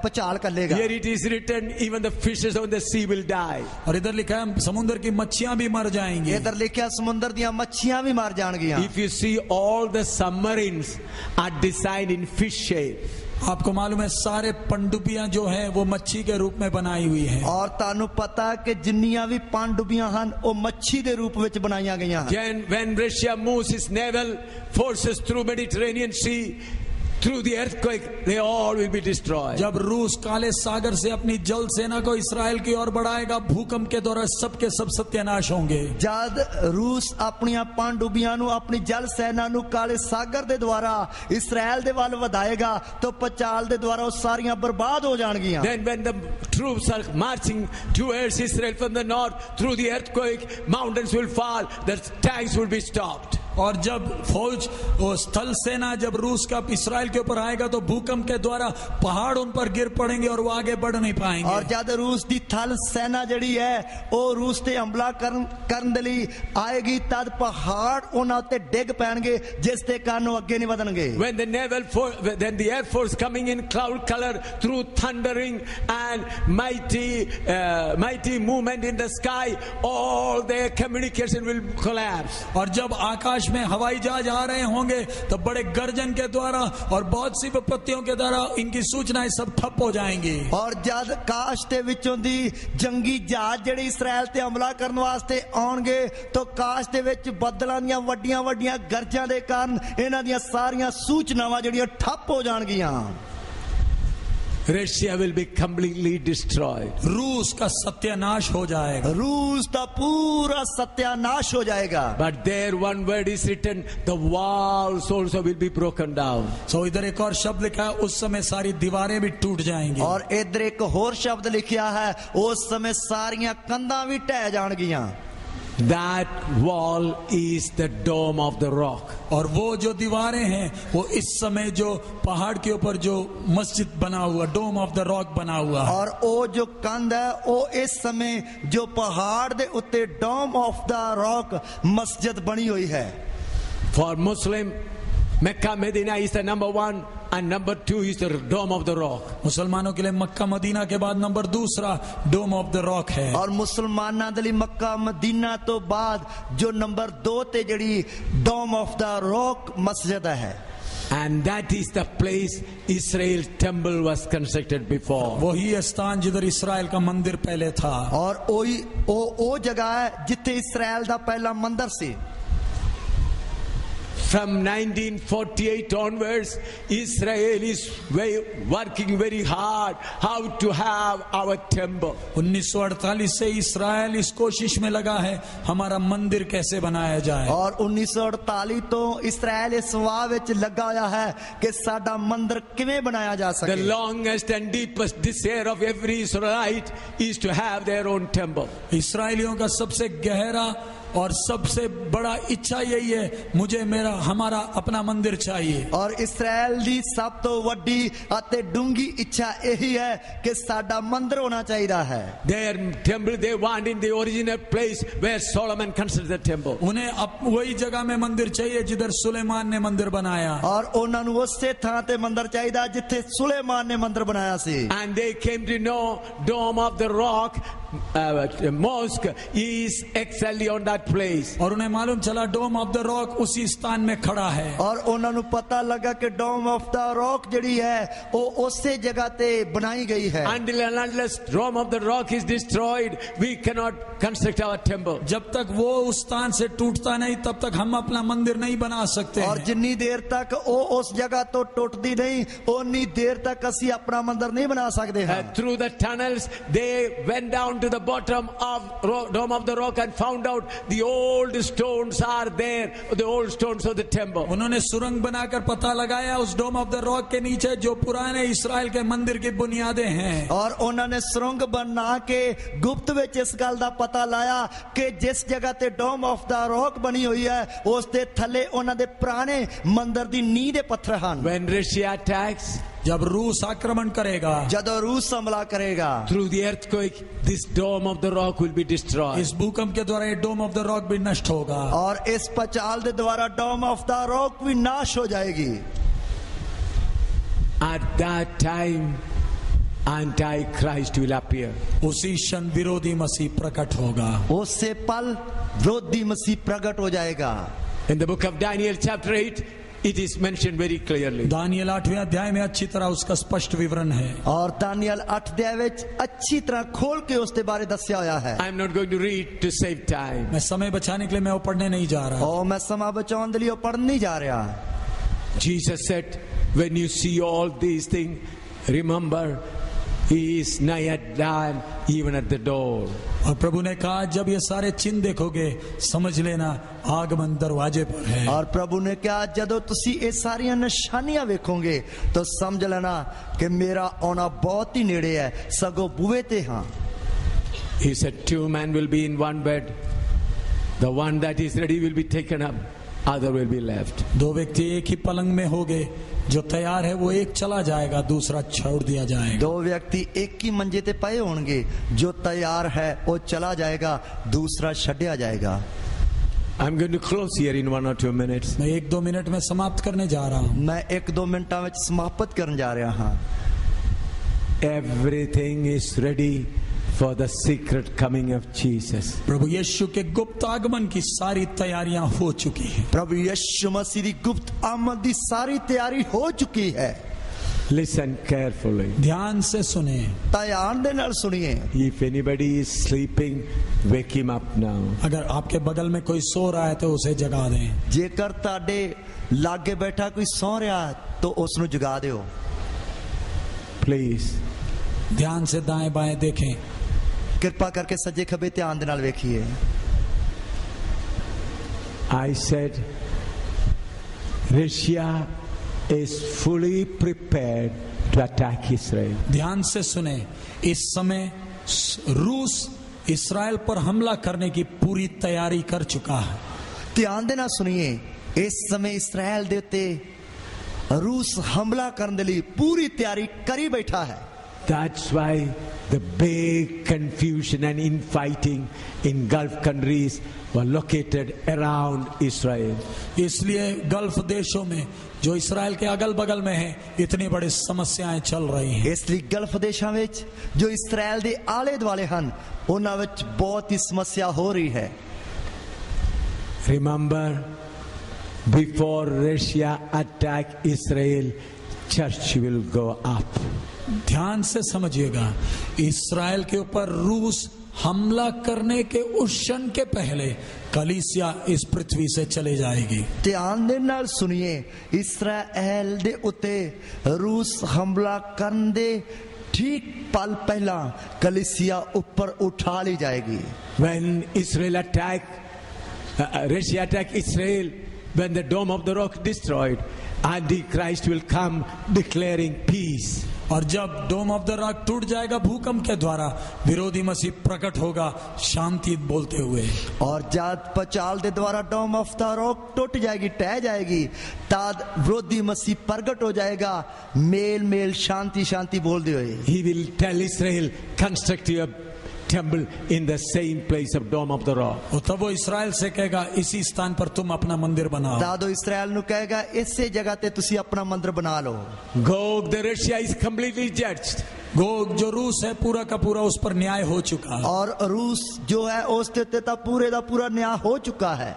ਭੁਚਾਲ ਕੱਲੇਗਾ। Here it is written, even the fishes on the sea will die. और इधर लिखा है समुद्र की मच्छियां भी मर जाएंगी। इधर लिखा समुद्र ਦੀਆਂ ਮੱਛੀਆਂ ਵੀ ਮਰ ਜਾਣਗੀਆਂ। If you see, all the submarines are designed in fish shape. आपको मालूम है सारे पनडुब्बियां जो हैं वो मच्छी के रूप में बनाई हुई हैं। और ਤੁਹਾਨੂੰ ਪਤਾ ਕਿ ਜਿੰਨੀਆਂ ਵੀ ਪਣਡੁੱਬੀਆਂ ਹਨ ਉਹ ਮੱਛੀ ਦੇ ਰੂਪ ਵਿੱਚ ਬਣਾਈਆਂ ਗਈਆਂ ਹਨ। When Russia moves its naval forces through Mediterranean Sea, through the earthquake, they all will be destroyed. जब रूस काले सागर से अपनी जल सेना को इस्राएल की ओर बढ़ाएगा, भूकंप के दौरान सबके सब सत्यानाश होंगे। जब रूस अपनी पनडुब्बियां नु अपनी जल सेना नु काले सागर दे द्वारा इस्राएल दे वाल वधाएगा तो पचाल दे द्वारा वो सारियां बर्बाद हो जाएंगियां। Then when the troops are marching towards Israel from the north, through the earthquake, mountains will fall, the tanks will be stopped. और जब फौज और स्थल सेना जब रूस का इस्राएल के ऊपर आएगा तो भूकंप के द्वारा पहाड़ उन पर गिर पड़ेंगे और वो आगे बढ़ नहीं पाएंगे। और जब रूस की थल सेना जड़ी है वो रूस ते हमला करन दे लई आएगी तद पहाड़ उन्हां ते डिग पैणगे जिस दे कारण वो अगे नहीं वधणगे। When the naval force, then the air force coming in cloud color through thundering and mighty movement in the sky, all their communication will collapse. और जब आकाश में हवाई जहाज आ रहे होंगे तो बड़े गर्जन के द्वारा और बहुत सी विपत्तियों के द्वारा इनकी सूचनाएं सब ठप हो जाएंगी। और जब काश दे विचों दी जंगी जहाज जेड़े इस्राएल ते हमला करन वास्ते आउणगे तो काश दे विच बदलां दीयां वड्डियां वड्डियां गरजां दे कारण इन्हां दीयां सारियां सूचनावां जेड़ियां ठप हो जाणगियां। Russia will be completely destroyed. रूस का सत्यानाश हो जाएगा। रूस का पूरा सत्यानाश हो जाएगा। But there one word is written, the walls also will be broken down. So इधर एक और शब्द लिखा है, उस समय सारी दीवारें भी टूट जाएंगी। और इधर एक और शब्द लिखा है, उस समय सारियां कंधां भी ढह जाणगियां। That wall is the dome of the rock. और वो जो दीवारें हैं वो इस समय जो पहाड़ के ऊपर जो मस्जिद बना हुआ, डोम ऑफ द रॉक बना हुआ है। और वो जो कंध है वो इस समय जो पहाड़ दे उत्ते डोम ऑफ द रॉक मस्जिद बनी हुई है। For Muslim, Mecca Medina is the number one and number two is the dome of the rock. मुसलमानों के लिए मक्का मदीना के बाद नंबर दूसरा डोम ऑफ द रॉक है। और मुसलमानों के लिए मक्का मदीना तो बाद जो नंबर 2 ते जड़ी डोम ऑफ द रॉक मस्जिद है। And that is the place Israel temple was constructed before. वही स्थान जिधर इस्राएल का मंदिर पहले था। और वो जगह है जिथे इस्राएल दा पहला मंदिर सी। From 1948 onwards, Israel is working very hard how to have our temple. 1948 से इस्राएल इस कोशिश में लगा है हमारा मंदिर कैसे बनाया जाए। और 1948 तो इस्राएल इस वाह विच लगा होया है कि साडा मंदिर किवें बनाया जा सके। The longest and deepest desire of every Israelite is to have their own temple. इस्राएलियों का सबसे गहरा और सबसे बड़ा इच्छा यही है, मुझे हमारा अपना मंदिर चाहिए। और इस्राएल दी सब तो वड्डी अते डूंगी इच्छा यही है कि साडा मंदिर होना चाहिए है। Their temple they want in the original place where Solomon constructed the temple. उन्हें वही जगह में मंदिर चाहिए जिधर सुलेमान ने मंदिर बनाया। और उन्हां नूं उसे थां ते मंदिर चाहिए जिथे सुलेमान ने मंदिर बनाया सी। And they came to know Dome of the Rock mosque is exactly on that place. और उन्हें मालूम चला डोम ऑफ द रॉक उसी स्थान में खड़ा है। और उन्हां नूं पता लगा कि डोम ऑफ द रॉक जड़ी है वो उसे जगह ते बनाई गई है। Until and unless Dome of the Rock is destroyed, we cannot construct our temple. जब तक वो उस स्थान से टूटता नहीं तब तक हम अपना मंदिर नहीं बना सकते। और जितनी देर तक वो उस जगह तो टूटती नहीं उतनी देर तक असी अपना मंदिर नहीं बना सकते हैं। Through the tunnels they went down to the bottom of Dome of the Rock and found out the old stones are there, the old stones of the temple. उन्होंने सुरंग बनाकर पता लगाया उस डोम ऑफ द रॉक के नीचे जो पुराने इस्राएल के मंदिर की बुनियादें हैं। और उन्होंने सुरंग बना के गुप्त विच इस गल दा पता लाया कि जिस जगह ते डोम ऑफ द रॉक बनी हुई है उस दे थले उन्हां दे पुराने मंदिर दी नींह दे पत्थर हन। When Russia attacks, जब रूस आक्रमण करेगा, ਜਦੋਂ रूस हमला करेगा, through the earthquake, this dome of the rock will be destroyed. इस भूकंप के द्वारा ये डोम ऑफ द रॉक भी नष्ट होगा और इस पचाल के द्वारा डोम ऑफ द रॉक भी नाश हो जाएगी। At that time, Antichrist will appear. उसी क्षण विरोधी मसीह प्रकट होगा। उससे पल विरोधी मसीह प्रकट हो जाएगा। In the book of Daniel chapter 8, it is mentioned very clearly. Daniel 8वें अध्याय में अच्छी तरह उसका स्पष्ट विवरण है। और दानियल 8 अध्याय ਵਿੱਚ अच्छी तरह खोल के उसके बारे दस्या होया है। I am not going to read to save time. मैं समय बचाने के लिए मैं वो पढ़ने नहीं जा रहा। और मैं समय बचाने के लिए पढ़ नहीं जा रहा। Jesus said, when you see all these things, remember, he is nigh at hand, even at the door. और प्रभु ने कहा जब ये सारे चिन्ह देखोगे समझ लेना आगमन दरवाजे पर है। और प्रभु ने कहा जदों तुसी ये सारी निशानियां वेखोगे तो समझ लेना कि मेरा आना बहुत ही नेड़े है, सगो बुए ते हां। He said 2 men will be in one bed, the one that is ready will be taken up, other will be left. 2 व्यक्ति एक ही पलंग में होंगे, जो तैयार है वो एक चला जाएगा, दूसरा छोड़ दिया जाएगा। 2 व्यक्ति एक ही मंजे ते पए होंगे, जो तैयार है वो चला जाएगा, दूसरा छड्या जाएगा। I'm going to close here in 1 or 2 minutes. मैं 1-2 मिनट में समाप्त करने जा रहा हूँ। मैं 1-2 मिनटां ਵਿੱਚ समाप्त करने जा रहा हां। Everything is ready for the secret coming of Jesus. प्रभु यीशु के गुप्त आगमन की सारी तैयारियां हो चुकी हैं। प्रभु यीशु मसीह की गुप्त आमद की सारी तैयारी हो चुकी है। Listen carefully. ध्यान से सुने, ध्यान दे नाल सुनिए। If anybody is sleeping, wake him up now. अगर आपके बगल में कोई सो रहा है तो उसे जगा दें। जेकर ताडे लागे बैठा कोई सो रहा तो उसनु जगा दियो। Please. ध्यान से दाएं बाएं देखें। कृपा करके सज्जे खब्बे ध्यान दे नाल वेखिए। I said, Russia is fully prepared to attack Israel. ध्यान से सुने, इस समय रूस इस्राएल पर हमला करने की पूरी तैयारी कर चुका है। ध्यान देना सुनिए, इस समय इस्राएल दे उत्ते रूस हमला करने के लिए पूरी तैयारी करी बैठा है। That's why the big confusion and infighting in Gulf countries were located around Israel. इसलिए गल्फ देशों में जो इस्राएल के अगल बगल में है इतनी बड़ी समस्याएं चल रही हैं। इसलिए गल्फ देशों में जो इस्राएल दे आले दुआले हन उन्हां विच बहुत ही समस्या हो रही है। Remember, before Russia attack Israel, church will go up. ध्यान से समझिएगा, इस्राएल के ऊपर रूस हमला करने के उस क्षण के पहले कलीसिया इस पृथ्वी से चले जाएगी। ध्यान दे नाल सुनिए, इस्राएल दे उते रूस हमला करने दे ठीक पल पहला कलीसिया ऊपर उठा ली जाएगी। When Israel Russia attack Israel, when the dome of the rock destroyed, Antichrist will come declaring peace. और जब डोम ऑफ द रॉक टूट जाएगा भूकंप के द्वारा, विरोधी मसीह प्रकट होगा शांति बोलते हुए। और जब पचाल के द्वारा डोम ऑफ द रॉक टूट जाएगी, टह जाएगी, तब विरोधी मसीह प्रकट हो जाएगा मेल मेल शांति शांति बोलते हुए। He will tell Israel, construct your temple in the same place of dome of the rock. और तब वो इस्राएल से कहेगा इसी स्थान पर तुम अपना मंदिर बनाओ। दादो इस्राएल नु कहेगा इसी जगह ते तुसी अपना मंदिर बना लो। Gog, the Russia is completely judged. Gog जो रूस है पूरा का पूरा उस पर न्याय हो चुका है। और रूस जो है उसते ते पूरे दा पूरा न्याय हो चुका है।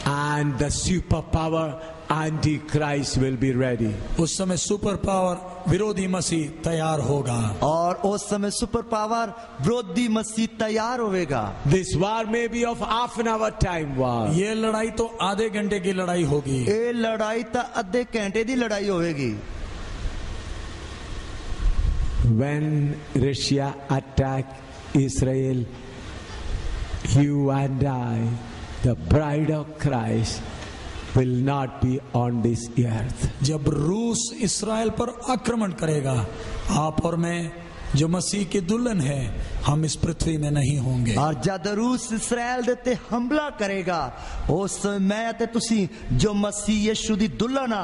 And the superpower Antichrist will be ready. उस समय सुपर पावर विरोधी मसीह तैयार होगा। और उस समय सुपर पावर विरोधी मसीह तैयार होगा। This war may be of half an hour time war. ये लड़ाई तो आधे घंटे की लड़ाई होगी। ये लड़ाई तो आधे घंटे की लड़ाई होगी। When Russia attack Israel, you and I, the bride of Christ, will not be on this earth. जब रूस इस्राएल पर आक्रमण करेगा, आप और मैं जो मसीह की दुल्हन है हम इस पृथ्वी में नहीं होंगे। और जब रूस इस्राएल देते हमला करेगा उस समय मैं ते तुसी जो मसीह यीशु दी दुल्हन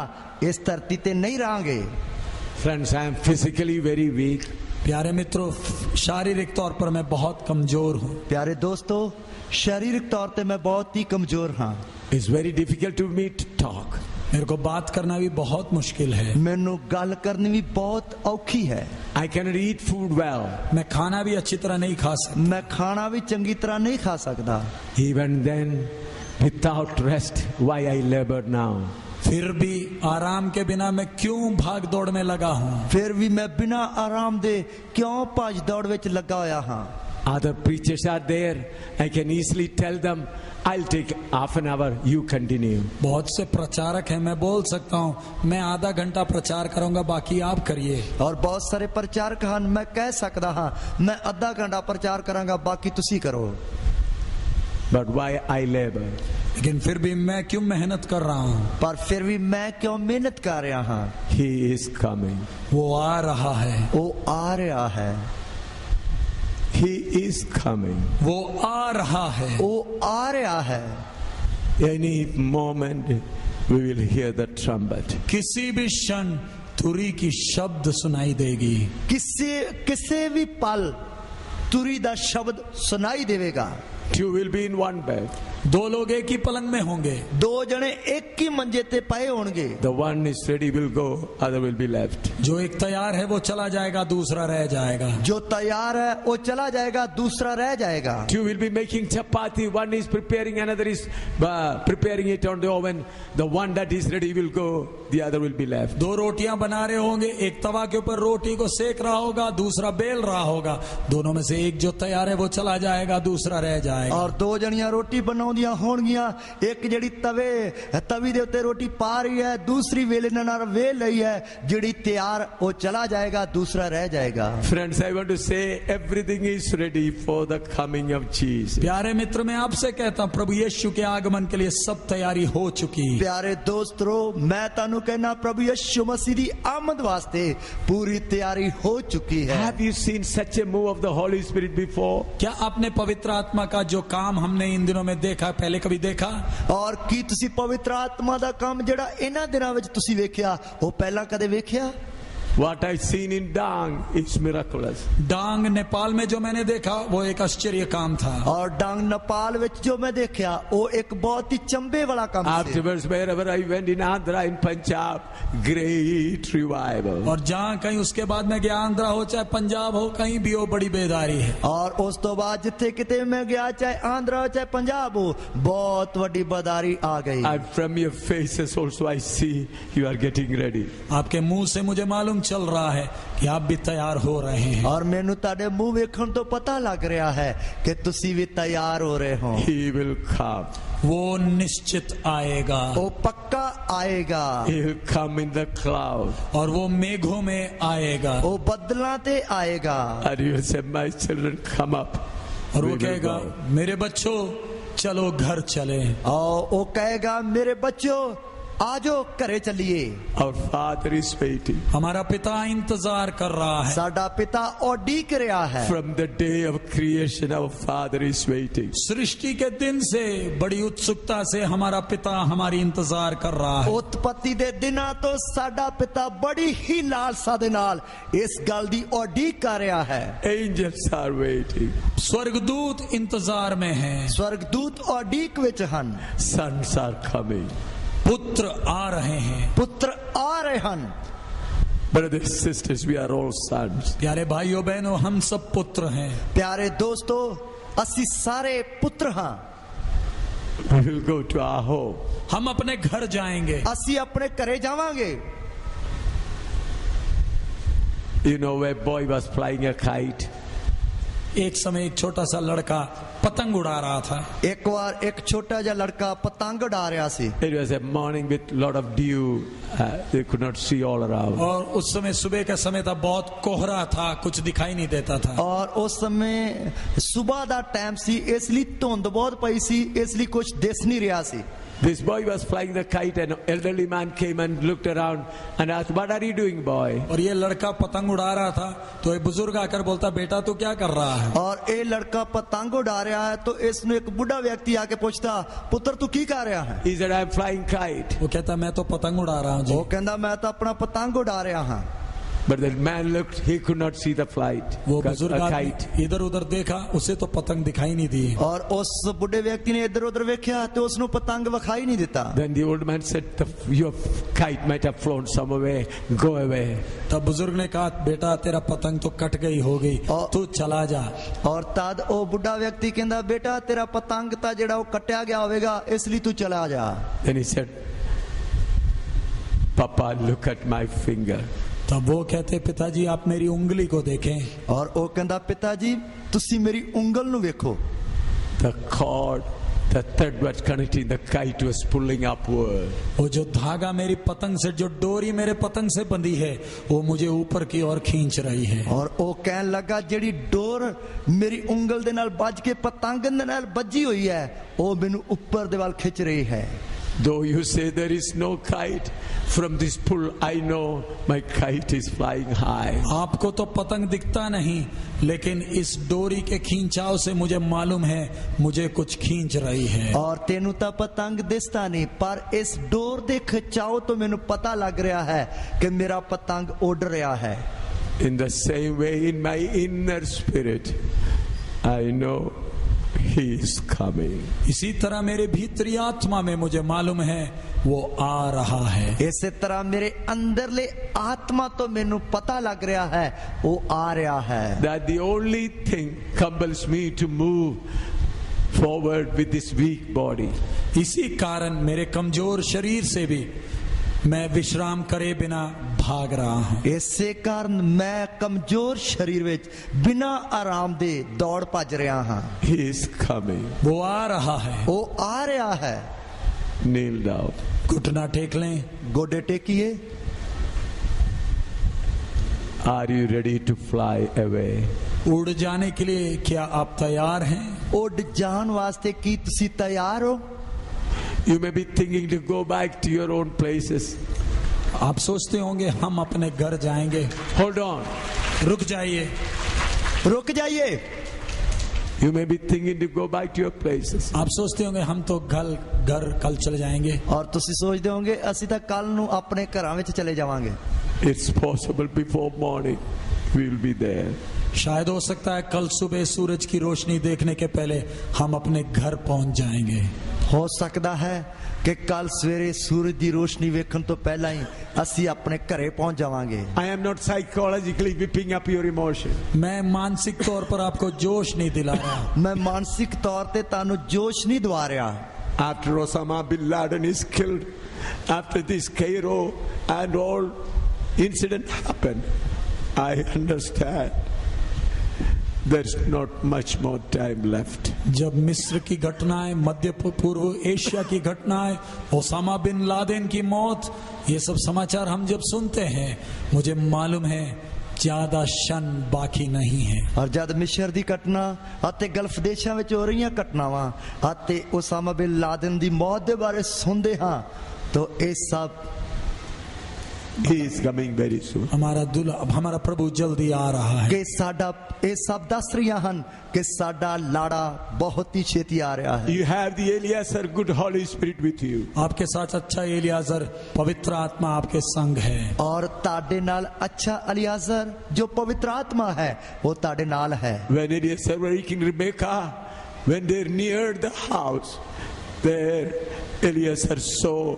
इस धरती ते नहीं रहेंगे। Friends, I am physically very weak. प्यारे मित्रों, शारीरिक तौर पर मैं बहुत कमजोर हूँ। प्यारे दोस्तों, शारीरिक तौर पे मैं बहुत ही कमजोर हाँ। It's very difficult to me to talk. मेरे को बात करना भी बहुत मुश्किल है। मैनू गल करनी भी बहुत औखी है। I cannot eat food well. मैं खाना भी अच्छी तरह नहीं खा सकता। मैं खाना भी चंगी तरह नहीं खा सकता। Even then, without rest, why I labor now? फिर भी आराम के बिना मैं क्यों भाग दौड़ में लगा हूँ? फिर भी मैं बिना आराम दे क्यों भज दौड़ विच लगा होया हाँ। Other preachers are there. I can easily tell them, I'll take half an hour, you continue. बहुत से प्रचारक हैं, मैं बोल सकता हूँ मैं आधा घंटा प्रचार करूंगा, बाकी आप करिए। और बहुत सारे प्रचारक हैं, मैं कह सकता हाँ मैं आधा घंटा प्रचार करांगा, बाकी तुसी करो। But why I labor? लेकिन फिर भी मैं क्यों मेहनत कर रहा हूँ? पर फिर भी मैं क्यों मेहनत कर रहा हाँ? He is coming. वो आ रहा है। वो आ रहा है। He is coming. वो आ रहा है। वो आ रहा है। Any moment we will hear the trumpet. किसी भी क्षण तुरी की शब्द सुनाई देगी। किसी भी पल तुरी दा शब्द सुनाई देवेगा। Two will be in one bed. दो लोग एक ही पलंग में होंगे। दो जने एक ही मंजे ते पए होंगे। The one is ready will go, other will be left. जो एक तैयार है वो चला जाएगा, दूसरा रह जाएगा। जो तैयार है वो चला जाएगा, दूसरा रह जाएगा। Two will be making chapati. One is preparing, another is preparing it on the oven. The one that is ready will go, the other will be left. दो रोटियां बना रहे होंगे, एक तवा के ऊपर रोटी को सेक रहा होगा, दूसरा बेल रहा होगा। दोनों में से एक जो तैयार है वो चला जाएगा, दूसरा रह जाएगा। और दो जनियां रोटी बनाउंदियां होणगियां, एक जेड़ी तवी दे उत्ते रोटी पा रही है, दूसरी वेलने नाल वेल रही है। जेड़ी तैयार वो चला जाएगा, दूसरा रह जाएगा। Friends, I want to say everything is ready for the coming of Jesus. प्यारे मित्र, मैं आपसे कहता हूं प्रभु यीशु के आगमन के लिए सब तैयारी हो चुकी। प्यारे दोस्तों, मैं तानू कहना प्रभु यीशु मसीह दी आमद वास्ते पूरी तैयारी हो चुकी है। Have you seen such a move of the Holy Spirit before? क्या आपने पवित्र आत्मा का जो काम हमने इन दिनों में देखा, पहले कभी देखा? और की तुसी पवित्र आत्मा दा काम जेड़ा इन्हां दिनां विच तुसी वेखिया, वो पहला कदे वेखिया? What I seen in Dang is miraculous. डांग नेपाल में जो मैंने देखा वो एक आश्चर्य काम था। और डांग नेपाल विच जो मैं देखा वो एक बहुत ही चंबे वाला काम था। Afterwards, wherever I went in Andhra, in Punjab, great revival. और जहाँ कहीं उसके बाद में गया, आंध्रा हो चाहे पंजाब हो, कहीं भी हो, बड़ी बेदारी है। और उस तो बाद जिथे किते मैं गया, चाहे आंध्रा हो चाहे पंजाब हो, बहुत बड़ी बेदारी आ गई। And from your faces also I see you are getting ready. आपके मुंह से मुझे मालूम चल रहा है कि आप भी तैयार हो रहे हैं। और मैनू ताडे मुंह वेखण तो पता लग रहा है कि तुसी भी तैयार हो रहे हो। He will come. वो निश्चित आएगा। वो पक्का आएगा। He will come in the cloud. और वो मेघों में आएगा। वो बदलाते आएगा। And you will say, my children, come up. और वो We will कहेगा, go. मेरे बच्चों चलो घर चले। और वो कहेगा, मेरे बच्चों आजो घरे चलिए। Our Father is waiting. हमारा पिता इंतजार कर रहा है। साडा पिता उड़ीक रहा है। From the day of creation, our Father is waiting. सृष्टि के दिन से बड़ी उत्सुकता से हमारा पिता हमारी इंतजार कर रहा है। उत्पत्ति दे दिना तो साडा पिता बड़ी ही लालसा दे नाल इस गल दी उड़ीक कर रहा है। Angels are waiting. स्वर्गदूत इंतजार में हैं। स्वर्गदूत उड़ीक विच हन। Sons are coming. पुत्र आ रहे हैं। पुत्र आ रहे हन। Brothers, sisters, we are all sons. प्यारे भाइयों बहनों, हम सब पुत्र हैं। प्यारे दोस्तों, असी सारे पुत्र हां। We will go to our home. हम अपने घर जाएंगे। असी अपने घरे जावांगे। You know, a boy was flying a kite. एक समय एक छोटा सा लड़का पतंग उड़ा रहा था। एक बार एक छोटा जा लड़का पतंग उड़ा रहा सी। It was a morning with lot of dew. They could not see all around. और उस समय सुबह का समय था, बहुत कोहरा था, कुछ दिखाई नहीं देता था। और उस समय सुबह दा टाइम सी, इसलिए धुंध बहुत पई सी, इसलिए कुछ दिस नहीं रहा सी। This boy was flying the kite, and an elderly man came and looked around and asked, "What are you doing, boy?" और ये लड़का पतंग उड़ा रहा था, तो एक बुजुर्ग आकर बोलता, बेटा तू क्या कर रहा है? और ये लड़का पतंग उड़ा रहा है, तो इसने एक बुढ़ा व्यक्ति आके पूछता, पुत्र तू की कर रहा है? He said, "I am flying kite." वो कहता, मैं तो पतंग उड़ा रहा हूँ जी। वो कहता, मैं तो अपना पतंग उड़ा रहा हां। But the man looked, he could not see the flight. वो a बुजुर्ग kite. आदमी इधर उधर देखा, उसे तो पतंग दिखाई नहीं दी। और उस बुढ़े व्यक्ति ने इधर उधर वेख्या तो उसनु पतंग विखाई नहीं देता। Then the old man said, your kite might have flown some away, go away. तब बुजुर्ग ने कहा, बेटा तेरा पतंग तो कट गई होगी, तू चला जा। और तद ओ बुढ़ा व्यक्ति कहंदा, बेटा तेरा पतंग ता जेड़ा ओ कट्या गया होवेगा, इसलिए तू चला जा। Then he said, Papa, look at my finger. तब वो कहते, पिताजी आप मेरी उंगली को देखें। और ओ कहंदा, पिताजी तुसी मेरी उंगल नु वेखो। The cord, the thread was connecting the kite was pulling upward. वो जो धागा मेरी पतंग से, जो डोरी मेरे पतंग से बंधी है, वो मुझे ऊपर की ओर खींच रही है। और ओ कहन लगा, जेड़ी डोर मेरी उंगल दे नाल बज के पतंग दे नाल बजी हुई है, ओ मैनू ऊपर दे वाल खिंच रही है। Though you say there is no kite, from this pull I know my kite is flying high. आपको तो पतंग दिखता नहीं, लेकिन इस डोरी के खींचाव से मुझे मालूम है मुझे कुछ खींच रही है। और तेनू ता पतंग दिसता नहीं, पर इस डोर दे खिंचाव तो मैनू पता लग रहा है कि मेरा पतंग उड़ रहा है। In the same way, in my inner spirit, I know He is coming. इसी तरह मेरे भीतरी आत्मा में मुझे मालूम है वो आ रहा है। इसी तरह मेरे अंदरले आत्मा तो मैनू पता लग रहा है वो आ रहा है। That the only thing compels me to move forward with this weak body. इसी कारण मेरे कमजोर शरीर से भी मैं विश्राम करे बिना भाग रहा हूँ। इसे कारण मैं कमजोर शरीर विच बिना आराम दे दौड़ भज रहा हाँ। He is coming. वो आ रहा है। वो आ रहा है। Kneel down. घुटना टेक लें, गोडे टेकिए। Are you ready to fly away? उड़ जाने के लिए क्या आप तैयार हैं? उड़ जान वास्ते की तुसी तैयार हो? You may be thinking to go back to your own places. आप सोचते होंगे हम अपने घर जाएंगे। Hold on. रुक जाइए, रुक जाइए। You may be thinking to go back to your places. आप सोचते होंगे हम तो घर कल चले जाएंगे। और तुसी सोचते होंगे असी तां कल नू अपने घरां विच चले जावांगे। It's possible before morning we will be there. शायद हो सकता है कल सुबह सूरज की रोशनी देखने के पहले हम अपने घर पहुंच जाएंगे। हो सकता है कि कल सवेरे सूरज की रोशनी वेखन तो पहला ही असी अपने घरे पहुंच जावांगे। I am not psychologically whipping up your emotion. मैं मानसिक तौर पर आपको जोश नहीं दिला रहा। मैं मानसिक तौर ते तानु जोश नहीं दवा रहा। After Osama bin Laden is killed, after this Cairo and all incident happened, I understand there's not much more time left. जब मिस्र की घटनाएं, मध्य पूर्व एशिया की घटनाएं, ओसामा बिन लादेन की मौत, ये सब समाचार हम जब सुनते हैं, मुझे मालूम है ज्यादा क्षण बाकी नहीं है। और जब मिस्र की घटना अते गल्फ देशों में हो रही घटनावां अते ओसामा बिन लादेन की मौत के बारे सुनते हाँ तो ये सब He is coming very soon. हमारा प्रभु जल्दी आ रहा है। कि साडा ये सब दस रही हन कि साडा लाड़ा बहुत ही छेती आ रहा है। You have the Eliezer, good Holy Spirit with you. आपके साथ अच्छा एलियाजर, पवित्र आत्मा आपके संग है। और ताडे नाल अच्छा अलियाजर जो पवित्र आत्मा है वो ताडे नाल है। When Eliezer and Rebekah, when they neared the house, there Eliezer saw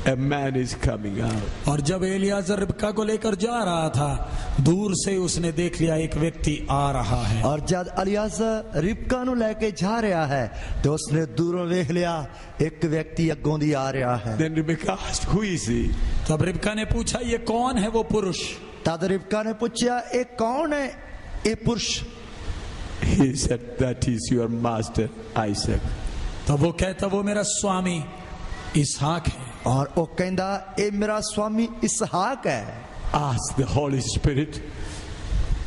a man is coming out. और जब एलियाजर रिबका को लेकर जा रहा था, दूर से उसने देख लिया एक व्यक्ति आ रहा है। और जब अलियाजर रिबका नु लेके जा रहा है तो उसने दूरों देख लिया एक व्यक्ति अगों दी आ रहा है। Then Rebekah asked, who is he? तब रिबका ने पूछा ये कौन है वो पुरुष? तब रिबका ने पूछा ये कौन है ये पुरुष? He said, that is your master Isaac. तब वो कहता वो मेरा स्वामी इसहाक है। और वो कहंदा ए मेरा स्वामी इसहाक है। Ask the Holy Spirit,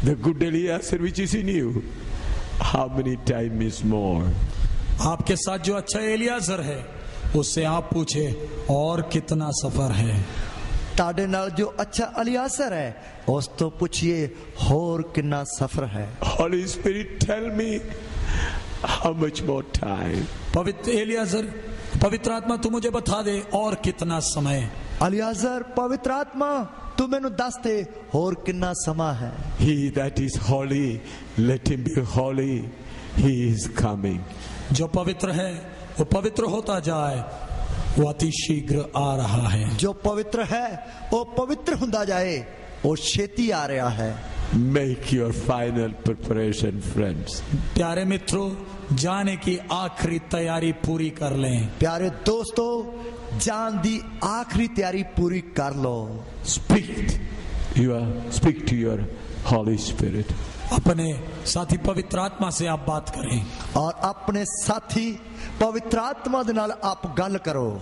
the good Eliezer which is in you, how many times is more? आपके साथ जो अच्छा एलियाजर है उससे आप पूछे और कितना सफर है। ताडे नाल जो अच्छा अलियाजर है उस तो पूछिए और कितना सफर है। Holy Spirit, tell me how much more time? पवित्र एलियाजर, पवित्र आत्मा तू मुझे बता दे और कितना समय। अलियाजर पवित्र आत्मा तू मैनू दस दे होर किन्ना समा है। He that is holy, let him be holy. He is coming. जो पवित्र है वो पवित्र होता जाए, वो अति शीघ्र आ रहा है। जो पवित्र है वो पवित्र हुंदा जाए, वो छेती आ रहा है। Make your final preparation, friends. प्यारे मित्रों, जाने की आखिरी तैयारी पूरी कर लें। प्यारे दोस्तों, जान दी आखिरी तैयारी पूरी कर लो। Speak to your Holy Spirit. अपने साथी पवित्र आत्मा से आप बात करें और अपने साथी पवित्र आत्मा दे नाल आप गल करो।